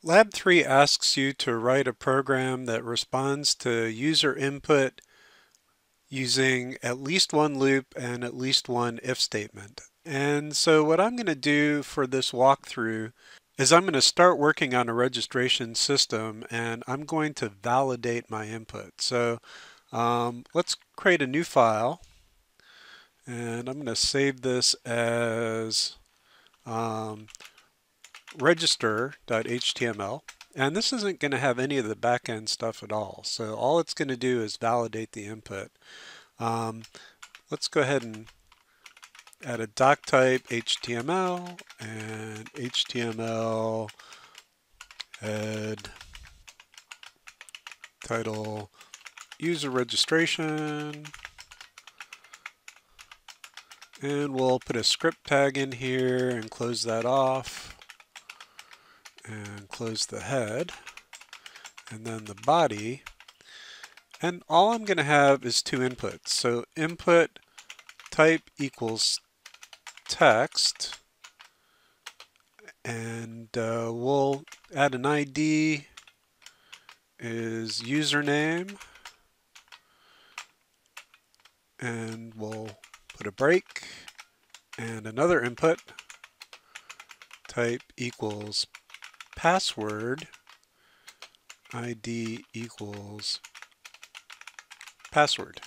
Lab3 asks you to write a program that responds to user input using at least one loop and at least one if statement. And so what I'm going to do for this walkthrough is I'm going to start working on a registration system and I'm going to validate my input. So let's create a new file and I'm going to save this as register.html. And this isn't going to have any of the backend stuff at all. So all it's going to do is validate the input. Let's go ahead and add a doc type HTML and HTML head title user registration. And we'll put a script tag in here and close that off and close the head and then the body. And all I'm going to have is two inputs. So input type equals text, and we'll add an ID is username, and we'll put a break and another input type equals password, ID equals password,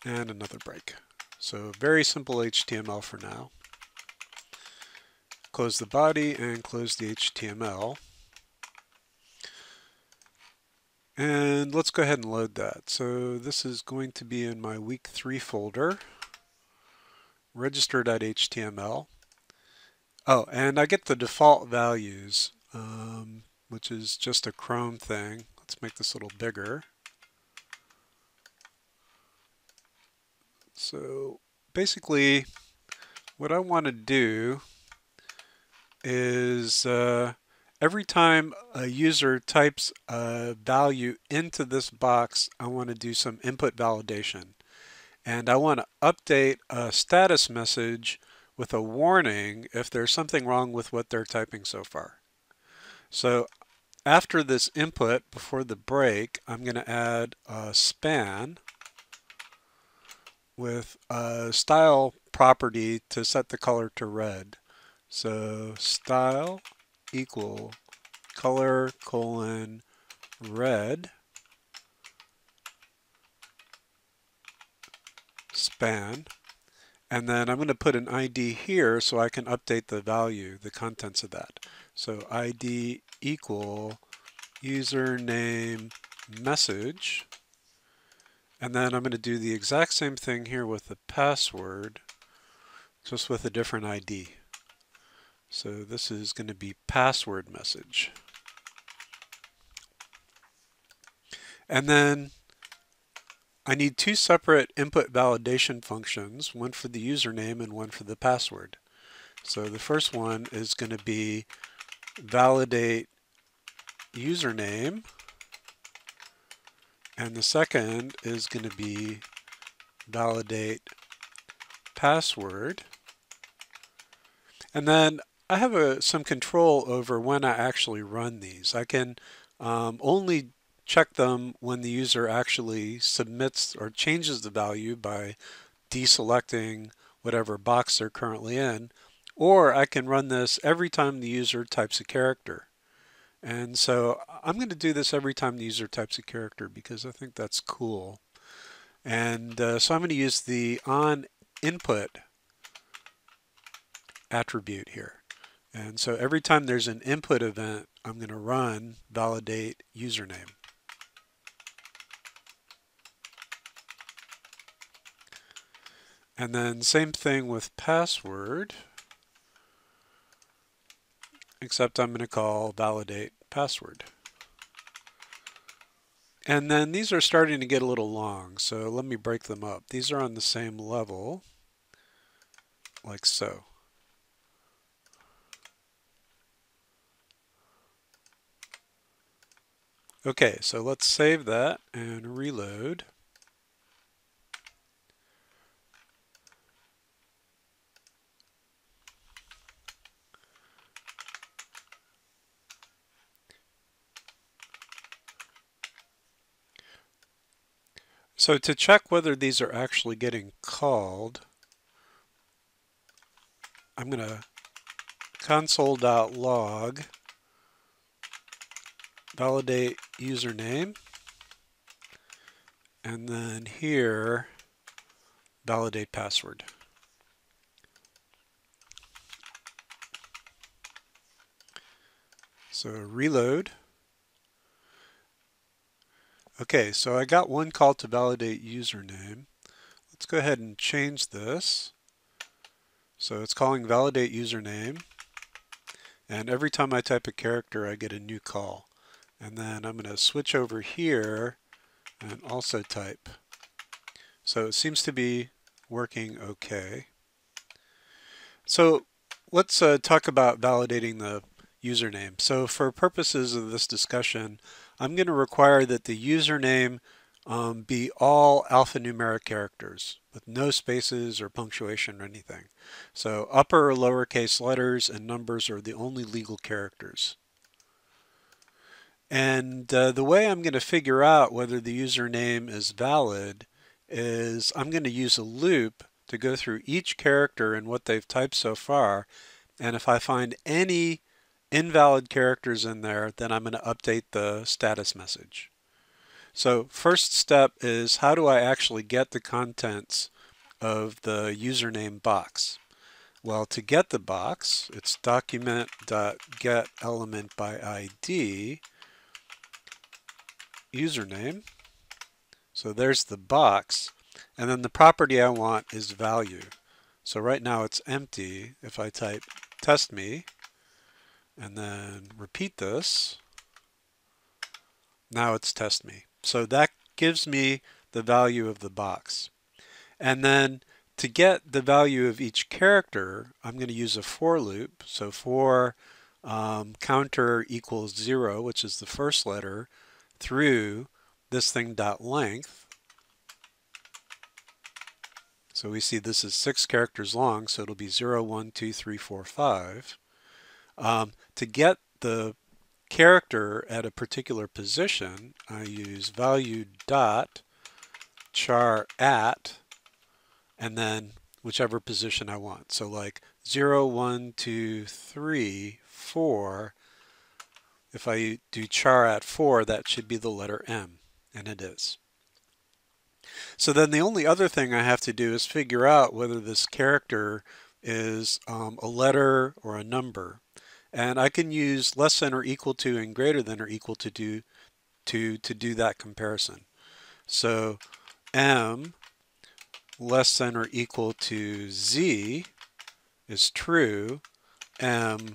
and another break. So very simple HTML for now. Close the body and close the HTML. And let's go ahead and load that. So this is going to be in my week 3 folder, register.html. Oh, and I get the default values, which is just a Chrome thing. Let's make this a little bigger. So basically, what I want to do is every time a user types a value into this box, I want to do some input validation. And I want to update a status message with a warning if there's something wrong with what they're typing so far. So after this input, before the break, I'm going to add a span with a style property to set the color to red. So style equal color colon red span. And then I'm going to put an ID here so I can update the value, the contents of that. So ID equal username message. And then I'm going to do the exact same thing here with the password, just with a different ID. So this is going to be password message. And then I need two separate input validation functions, one for the username and one for the password. So the first one is going to be validate username, and the second is going to be validate password. And then I have some control over when I actually run these. I can only check them when the user actually submits or changes the value by deselecting whatever box they're currently in, or I can run this every time the user types a character. And so I'm going to do this every time the user types a character because I think that's cool. And so I'm going to use the onInput attribute here. And so every time there's an input event, I'm going to run validate username. And then same thing with password, except I'm going to call validate password. And then these are starting to get a little long, so let me break them up. These are on the same level, like so. Okay, so let's save that and reload. So to check whether these are actually getting called, I'm going to console.log validate username, and then here validate password. So reload. Okay, so I got one call to validate username. Let's go ahead and change this. So it's calling validate username, and every time I type a character I get a new call. And then I'm going to switch over here and also type. So it seems to be working okay. So let's talk about validating the username. So for purposes of this discussion, I'm going to require that the username be all alphanumeric characters with no spaces or punctuation or anything. So upper or lowercase letters and numbers are the only legal characters. And the way I'm going to figure out whether the username is valid is I'm going to use a loop to go through each character and what they've typed so far. And if I find any invalid characters in there, then I'm going to update the status message. So first step is, how do I actually get the contents of the username box? Well, to get the box, it's document.getElementById username. So there's the box, and then the property I want is value. So right now it's empty. If I type test me and then repeat this, now it's test me. So that gives me the value of the box. And then to get the value of each character, I'm going to use a for loop. So for counter equals 0, which is the first letter, through this thing dot length. So we see this is 6 characters long, so it'll be 0, 1, 2, 3, 4, 5. To get the character at a particular position, I use value dot char at, and then whichever position I want. So like 0, 1, 2, 3, 4. If I do char at 4, that should be the letter M, and it is. So then the only other thing I have to do is figure out whether this character is a letter or a number. And I can use less than or equal to and greater than or equal to do that comparison. So M less than or equal to Z is true. M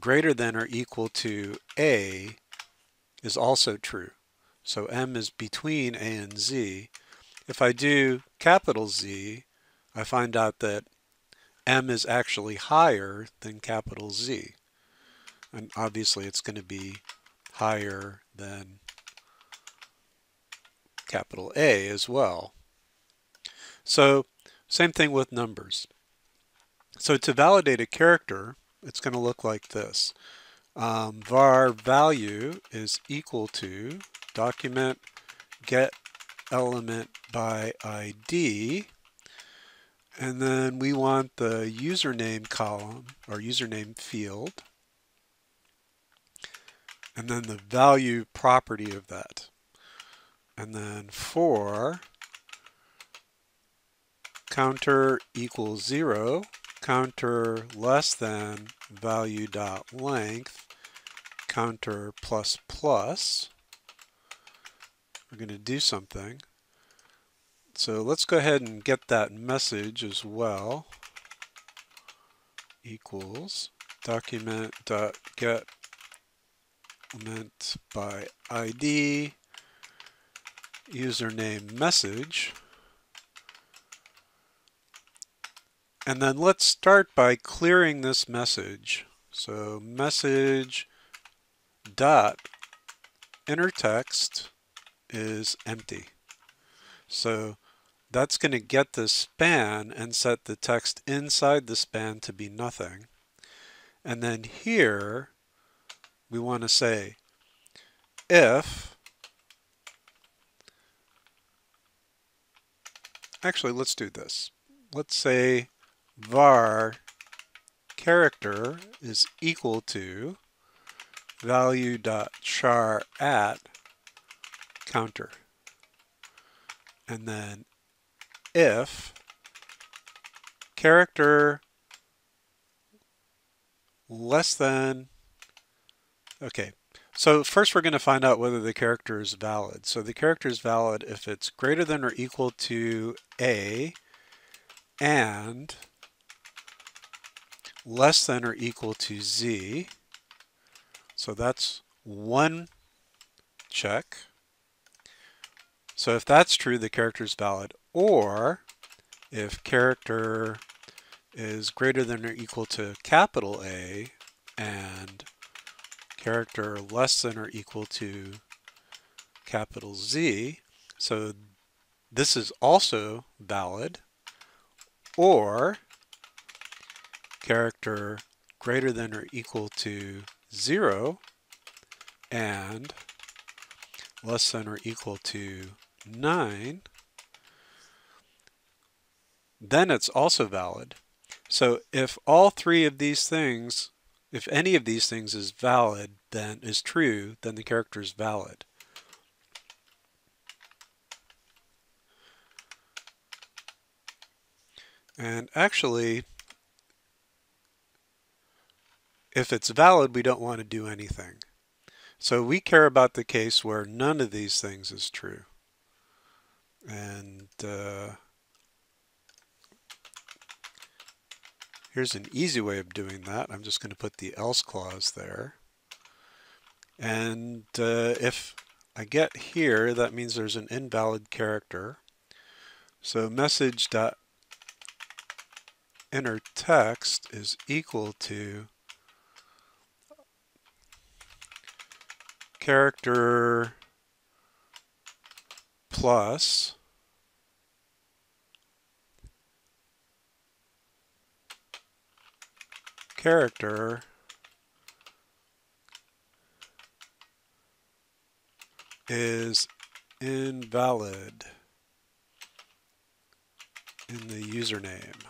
greater than or equal to A is also true. So M is between A and Z. If I do capital Z, I find out that M is actually higher than capital Z. And obviously it's going to be higher than capital A as well. So same thing with numbers. So to validate a character, it's going to look like this. Var value is equal to document get element by ID, and then we want the username column or username field, and then the value property of that. And then for counter equals 0, counter less than value dot length, counter plus plus. We're going to do something. So let's go ahead and get that message as well. Equals document dot get element by ID username message. And then let's start by clearing this message. So message dot inner text is empty. So that's going to get the span and set the text inside the span to be nothing. And then here we want to say if actually, let's do this. Let's say var character is equal to value.char at counter. And then if character less than, okay, so first we're going to find out whether the character is valid. So the character is valid if it's greater than or equal to A and less than or equal to Z. So that's one check. So if that's true, the character is valid. Or if character is greater than or equal to capital A and character less than or equal to capital Z, so this is also valid. Or character greater than or equal to 0 and less than or equal to 9, then it's also valid. So if all three of these things, if any of these things is valid, then is true, then the character is valid. And actually, if it's valid, we don't want to do anything. So we care about the case where none of these things is true. And here's an easy way of doing that. I'm just going to put the else clause there. And if I get here, that means there's an invalid character. So message.innerText is equal to character plus character is invalid in the username.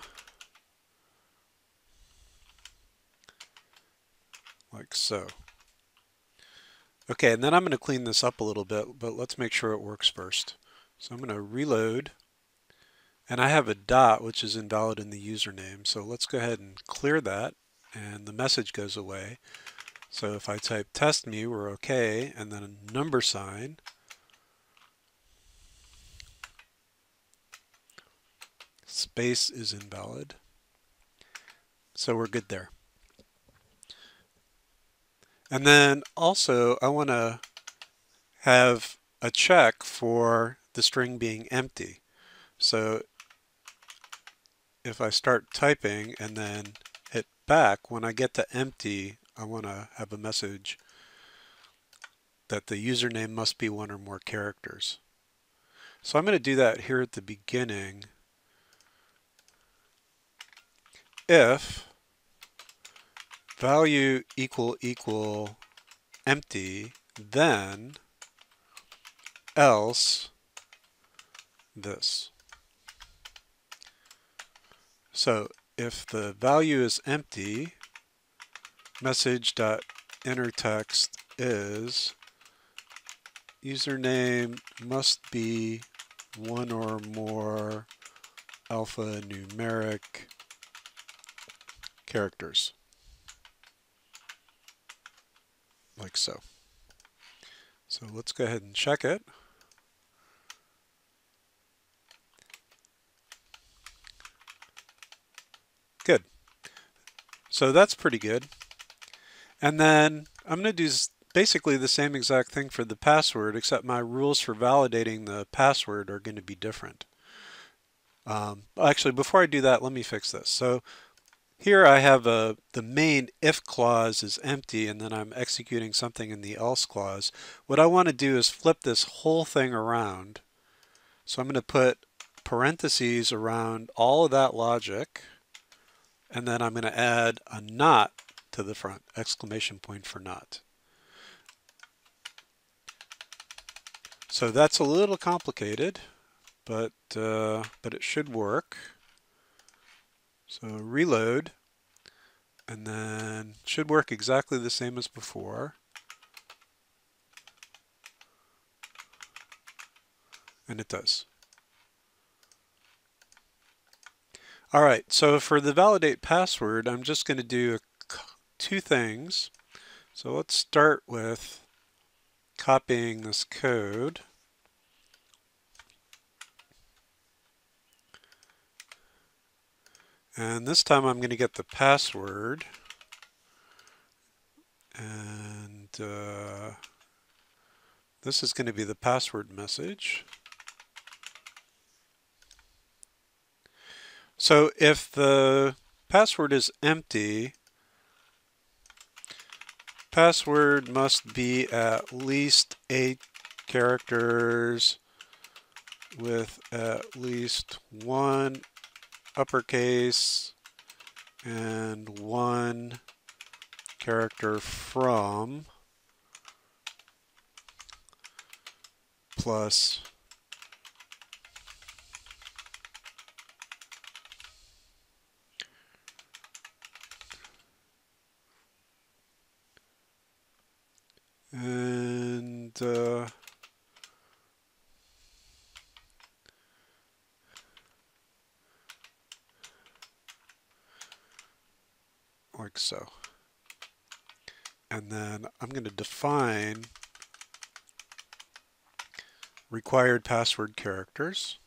Like so. Okay, and then I'm going to clean this up a little bit, but let's make sure it works first. So I'm going to reload, and I have a dot which is invalid in the username. So let's go ahead and clear that, and the message goes away. So if I type test me, we're okay, and then a number sign. Space is invalid. So we're good there. And then also I want to have a check for the string being empty. So if I start typing and then hit back, when I get to empty, I want to have a message that the username must be one or more characters. So I'm going to do that here at the beginning. If value equal empty, then else this. So if the value is empty, message.innerText is username must be one or more alphanumeric characters. Like so. So let's go ahead and check it. Good. So that's pretty good. And then I'm going to do basically the same exact thing for the password, except my rules for validating the password are going to be different. Actually, before I do that, let me fix this. So here I have the main if clause is empty, and then I'm executing something in the else clause. What I want to do is flip this whole thing around. So I'm going to put parentheses around all of that logic, and then I'm going to add a not to the front, exclamation point for not. So that's a little complicated, but it should work. So reload, and then it should work exactly the same as before. And it does. All right, so for the validate password, I'm just going to do two things. So let's start with copying this code. And this time I'm going to get the password. And this is going to be the password message. So if the password is empty, password must be at least 8 characters with at least one uppercase and one character from plus and like so. And then I'm going to define required password characters.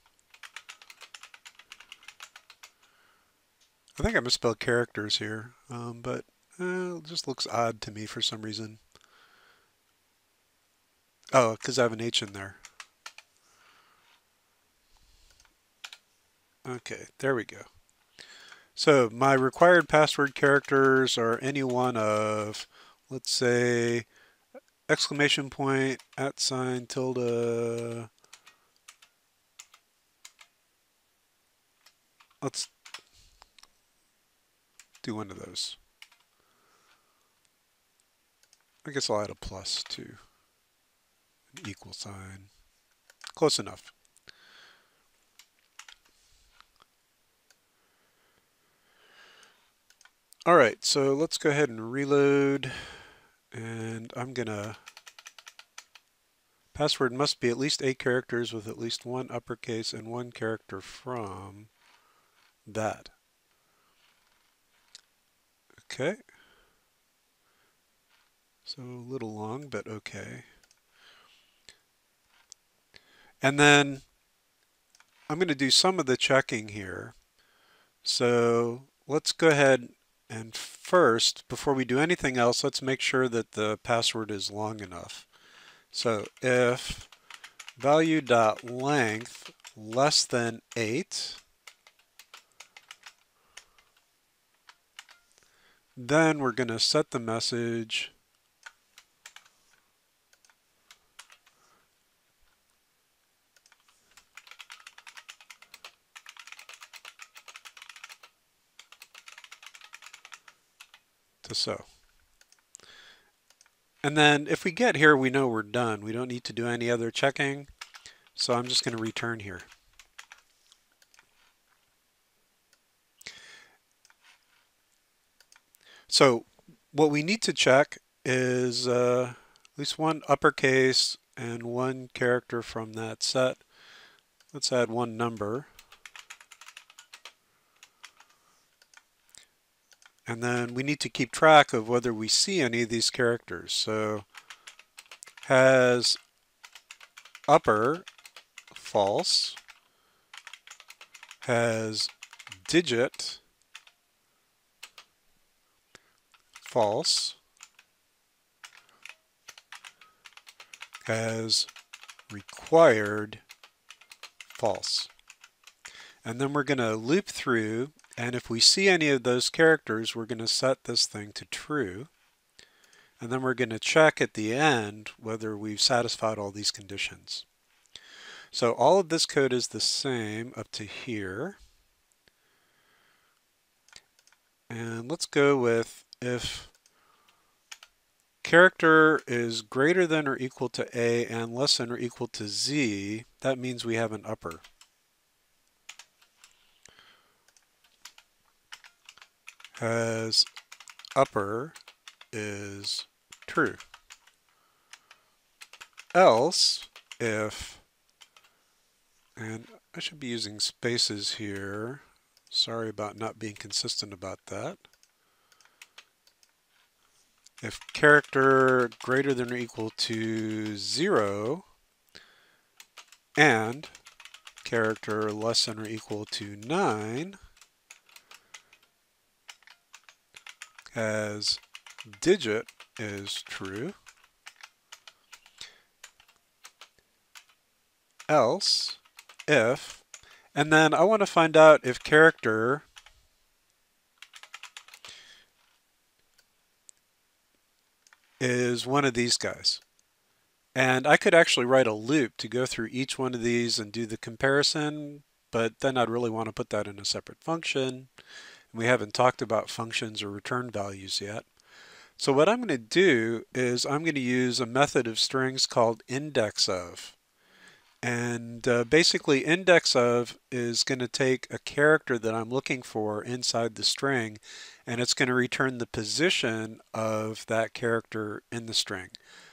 I think I misspelled characters here, but it just looks odd to me for some reason. Oh, because I have an H in there. Okay, there we go. So my required password characters are any one of, let's say, exclamation point, @ tilde. Let's do one of those. I guess I'll add a plus to an equal sign. Close enough. All right, so let's go ahead and reload. And I'm gonna, password must be at least 8 characters with at least one uppercase and one character from that. Okay. So a little long, but okay. And then I'm going to do some of the checking here. So let's go ahead and first, before we do anything else, let's make sure that the password is long enough. So if value.length less than 8, then we're going to set the message to so. And then if we get here, we know we're done. We don't need to do any other checking. So I'm just going to return here. So what we need to check is at least one uppercase and one character from that set. Let's add one number. And then we need to keep track of whether we see any of these characters. So has upper false, has digit false, has required false. And then we're going to loop through, and if we see any of those characters, we're going to set this thing to true. And then we're going to check at the end whether we've satisfied all these conditions. So all of this code is the same up to here. And let's go with if character is greater than or equal to A and less than or equal to Z, that means we have an upper. has upper is true. Else, if, and I should be using spaces here. Sorry about not being consistent about that. If character greater than or equal to 0 and character less than or equal to 9 as digit is true. Else, if, and then I want to find out if character is one of these guys. And I could actually write a loop to go through each one of these and do the comparison, but then I'd really want to put that in a separate function. And we haven't talked about functions or return values yet. So what I'm going to do is I'm going to use a method of strings called indexOf. And basically indexOf is going to take a character that I'm looking for inside the string, and it's going to return the position of that character in the string.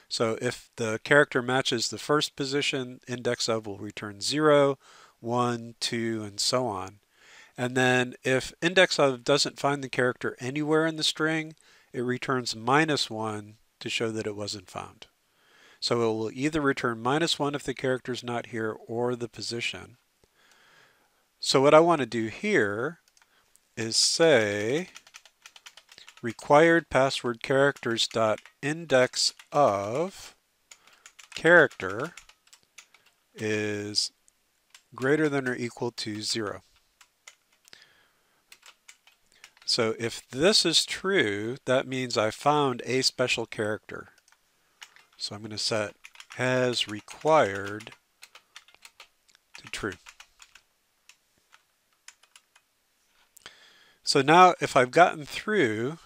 So if the character matches the first position, indexOf will return 0, 1, 2, and so on. And then if indexOf doesn't find the character anywhere in the string, it returns -1 to show that it wasn't found. So it will either return -1 if the character is not here or the position. So what I want to do here is say required password characters dot index of character is greater than or equal to 0. So if this is true, that means I found a special character. So I'm going to set has required to true. So now if I've gotten through,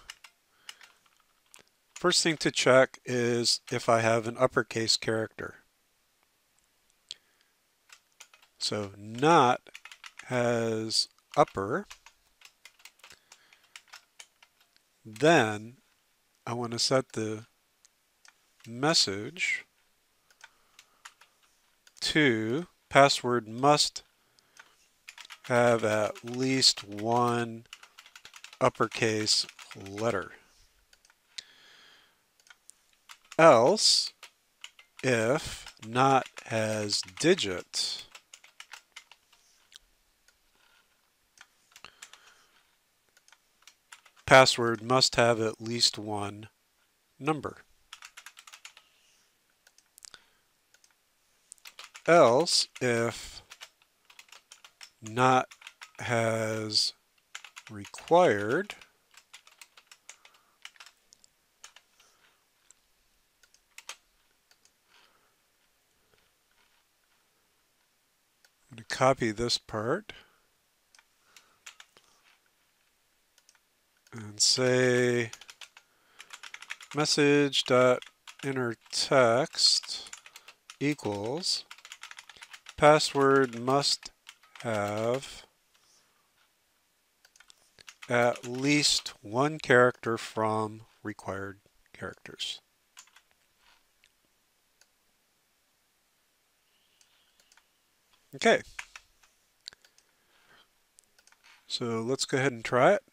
first thing to check is if I have an uppercase character. So not has upper, then I want to set the message to password must have at least one uppercase letter. Else, if not has digit, password must have at least one number. Else, if not has required, I'm going to copy this part and say message.innerText equals password must have at least one character from required characters. Okay. So let's go ahead and try it.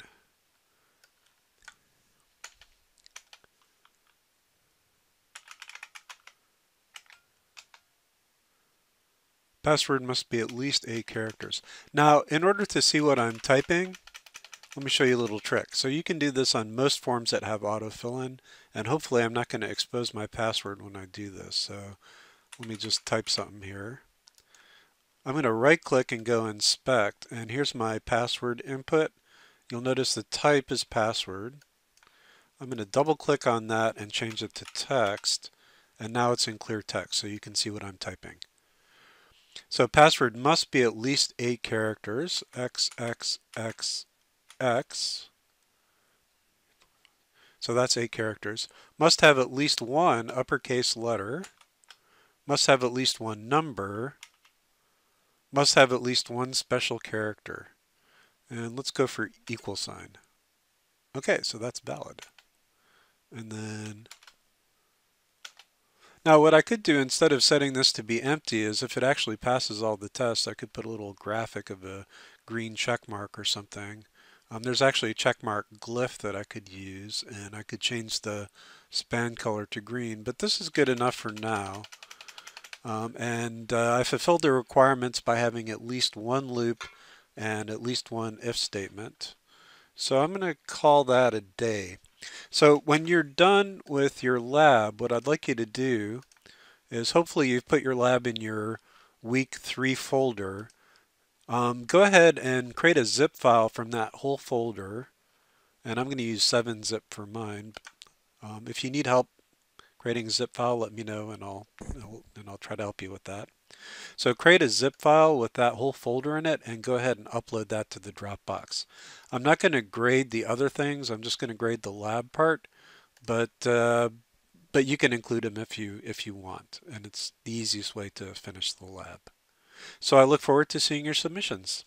Password must be at least 8 characters. Now, in order to see what I'm typing, let me show you a little trick. So you can do this on most forms that have autofill-in, and hopefully I'm not going to expose my password when I do this. So let me just type something here. I'm going to right-click and go inspect, and here's my password input. You'll notice the type is password. I'm going to double-click on that and change it to text, and now it's in clear text, so you can see what I'm typing. So password must be at least 8 characters, XXXX. So that's 8 characters. Must have at least one uppercase letter. Must have at least one number. Must have at least one special character. And let's go for equal sign. Okay, so that's valid. And then now what I could do instead of setting this to be empty is if it actually passes all the tests, I could put a little graphic of a green check mark or something. There's actually a check mark glyph that I could use, and I could change the span color to green, but this is good enough for now. And I fulfilled the requirements by having at least one loop and at least one if statement. So I'm going to call that a day. So when you're done with your lab, what I'd like you to do is hopefully you've put your lab in your week 3 folder. Go ahead and create a zip file from that whole folder. And I'm going to use 7-zip for mine. If you need help creating a zip file, let me know and I'll try to help you with that. So create a zip file with that whole folder in it and go ahead and upload that to the Dropbox. I'm not going to grade the other things. I'm just going to grade the lab part, but you can include them if you want, and it's the easiest way to finish the lab. So I look forward to seeing your submissions.